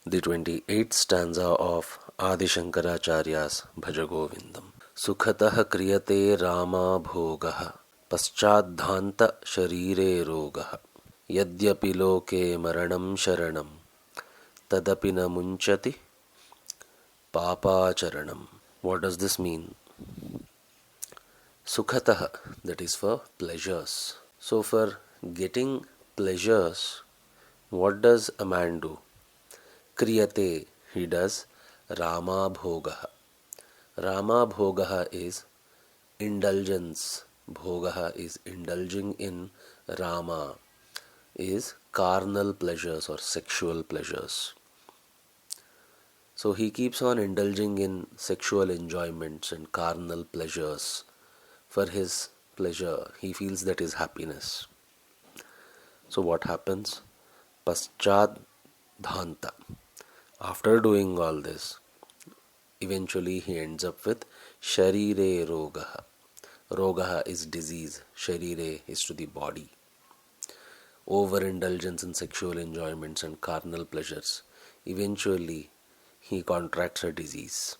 The 28th stanza of Adi Shankaracharya's Bhajagovindam. Sukhatah kriyate Rama bhogah paschadhanta sharire rogah yadyapi loke maranam sharanam tadapi na munchati papacharanam. What does this mean? Sukhatah, that is for pleasures. So for getting pleasures, what does a man do? Kriyate, he does Rama bhogaha. Rama bhogaha is indulgence. Bhogaha is indulging in. Rama is carnal pleasures or sexual pleasures. So he keeps on indulging in sexual enjoyments and carnal pleasures. For his pleasure, he feels that is happiness. So what happens? Paschad dhanta. After doing all this, eventually he ends up with sharire rogaha. Rogaha is disease, sharire is to the body. Overindulgence in sexual enjoyments and carnal pleasures. Eventually he contracts a disease.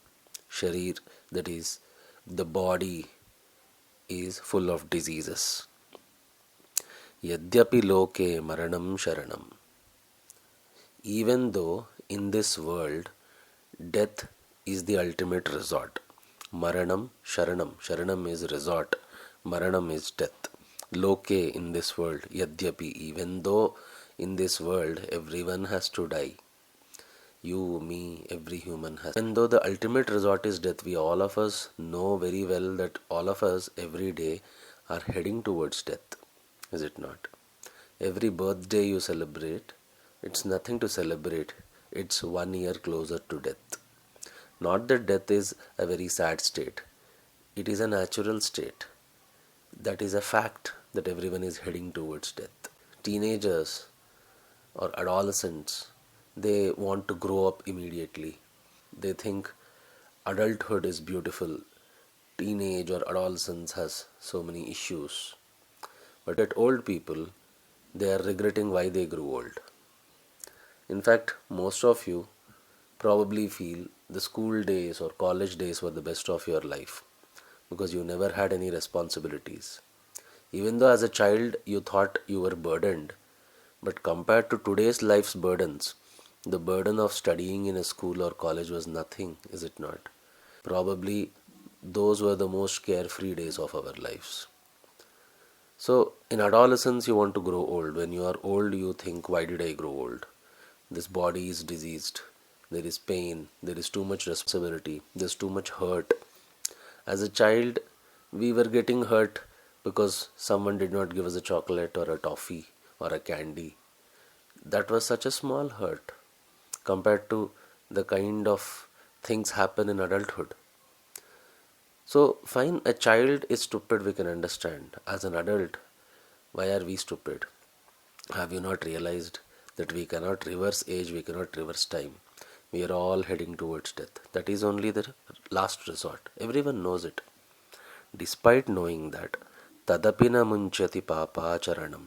Sharir, that is, the body is full of diseases. Yadyapi loke maranam sharanam. Even though in this world death is the ultimate resort. Maranam sharanam. Sharanam is resort. Maranam is death. Loke, in this world. Yadyapi, even though in this world everyone has to die. You, me, every human has. Even though the ultimate resort is death, we all of us know very well that all of us every day are heading towards death. Is it not? Every birthday you celebrate, it's nothing to celebrate. It's 1 year closer to death. Not that death is a very sad state. It is a natural state. That is a fact that everyone is heading towards death. Teenagers or adolescents, they want to grow up immediately. They think adulthood is beautiful. Teenage or adolescence has so many issues. But at old people, they are regretting why they grew old. In fact, most of you probably feel the school days or college days were the best of your life because you never had any responsibilities. Even though as a child you thought you were burdened, but compared to today's life's burdens, the burden of studying in a school or college was nothing, is it not? Probably those were the most carefree days of our lives. So in adolescence you want to grow old. When you are old you think, why did I grow old? This body is diseased. There is pain. There is too much responsibility. There is too much hurt. As a child we were getting hurt because someone did not give us a chocolate or a toffee or a candy. That was such a small hurt compared to the kind of things happen in adulthood. So fine, a child is stupid, we can understand. As an adult, why are we stupid? Have you not realized that we cannot reverse age, we cannot reverse time? We are all heading towards death. That is only the last resort. Everyone knows it. Despite knowing that, tadapina munchati papacharanam.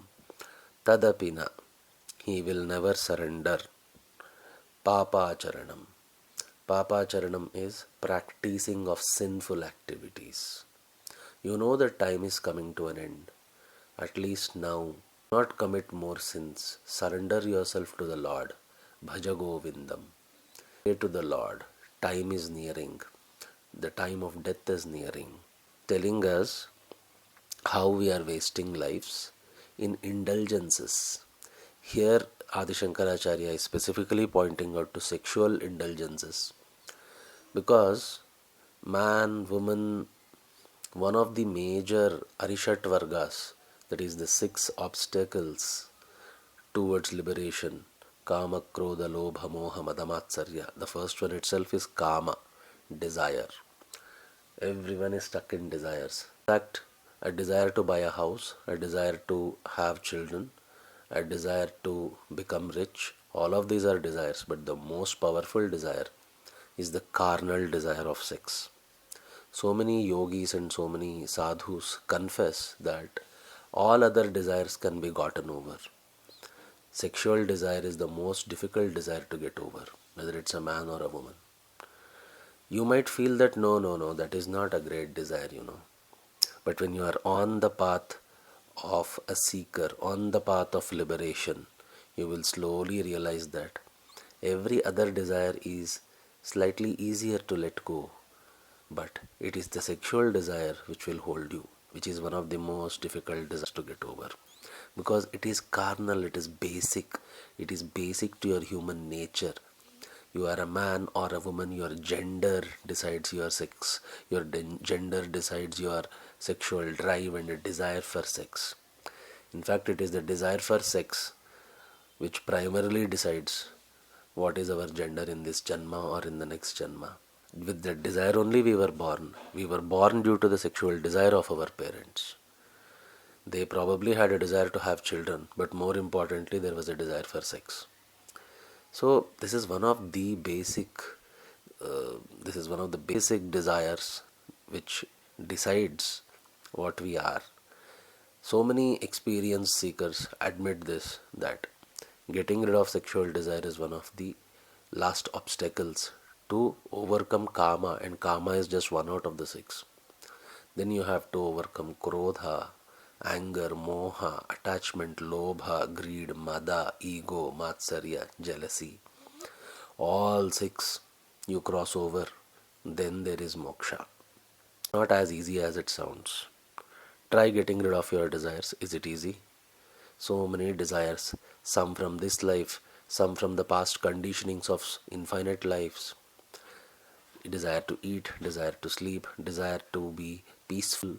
Tadapina, he will never surrender. Papacharanam. Papacharanam is practicing of sinful activities. You know that time is coming to an end. At least now, not commit more sins. Surrender yourself to the Lord. Bhajagovindam. Say to the Lord, time is nearing. The time of death is nearing. Telling us how we are wasting lives in indulgences. Here Adi Shankaracharya is specifically pointing out to sexual indulgences. Because man, woman, one of the major Arishat Vargas, that is the 6 obstacles towards liberation, Kama, Krodha, Lobha, Moha, Madamatsarya. The first one itself is Kama, desire. Everyone is stuck in desires. In fact, a desire to buy a house, a desire to have children, a desire to become rich, all of these are desires, but the most powerful desire is the carnal desire of sex. So many yogis and so many sadhus confess that all other desires can be gotten over. Sexual desire is the most difficult desire to get over, whether it's a man or a woman. You might feel that no, that is not a great desire. But when you are on the path of a seeker, on the path of liberation, you will slowly realize that every other desire is slightly easier to let go. But it is the sexual desire which will hold you, which is one of the most difficult desires to get over. Because it is carnal, it is basic to your human nature. You are a man or a woman, your gender decides your sex, your gender decides your sexual drive and a desire for sex. In fact, it is the desire for sex which primarily decides what is our gender in this janma or in the next janma. With that desire only we were born. We were born due to the sexual desire of our parents. They probably had a desire to have children, but more importantly, there was a desire for sex. So this is one of the basic desires which decides what we are. So many experience seekers admit this, that getting rid of sexual desire is one of the last obstacles to overcome karma, and karma is just one out of the six. Then you have to overcome krodha, anger, moha, attachment, lobha, greed, mada, ego, matsarya, jealousy. All six you cross over, then there is moksha. Not as easy as it sounds. Try getting rid of your desires. Is it easy? So many desires, some from this life, some from the past conditionings of infinite lives. Desire to eat, desire to sleep, desire to be peaceful,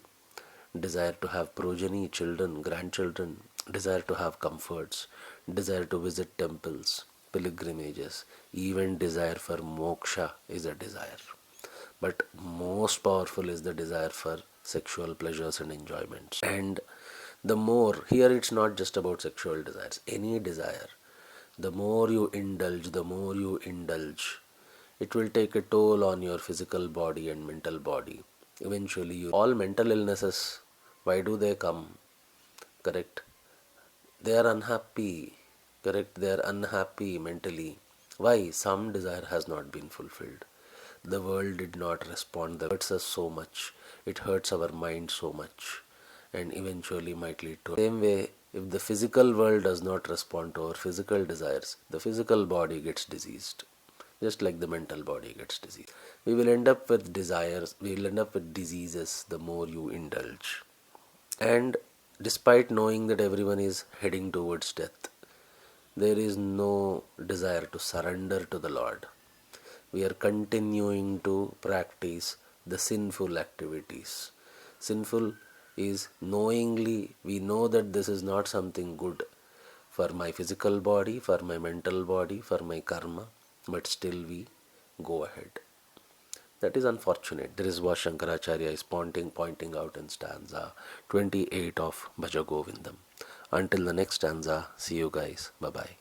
desire to have progeny, children, grandchildren, desire to have comforts, desire to visit temples, pilgrimages, even desire for moksha is a desire. But most powerful is the desire for sexual pleasures and enjoyments. And the more, here it's not just about sexual desires, any desire, the more you indulge, it will take a toll on your physical body and mental body. Eventually, all mental illnesses, why do they come? Correct? They are unhappy. Correct? They are unhappy mentally. Why? Some desire has not been fulfilled. The world did not respond. That hurts us so much. It hurts our mind so much. And eventually might lead to. Same way, if the physical world does not respond to our physical desires, the physical body gets diseased. Just like the mental body gets diseased. We will end up with desires, we will end up with diseases the more you indulge. And despite knowing that everyone is heading towards death, there is no desire to surrender to the Lord. We are continuing to practice the sinful activities. Sinful is knowingly, we know that this is not something good for my physical body, for my mental body, for my karma, but still we go ahead. That is unfortunate. This is what Shankaracharya is pointing out in stanza 28 of Bhajagovindam. Until the next stanza, see you guys. Bye-bye.